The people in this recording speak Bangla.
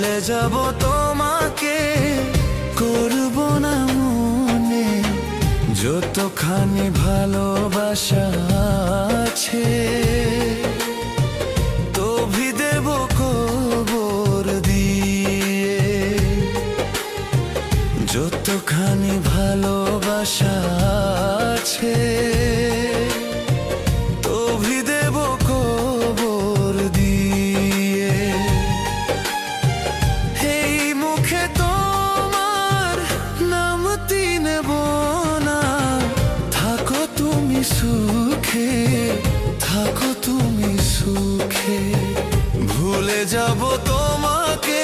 ভুলে যাব তোমাকে, করব না মনে যতখানি ভালোবাসা আছে। তবি দেব কবর দিয়ে যতখানি ভালোবাসা আছে। তবি দেব কবর দিয়ে। এই মুখে তোমার নামটি নেব না, থাকো তুমি সুখে, থাকো তুমি সুখে। ভুলে যাব তোমাকে,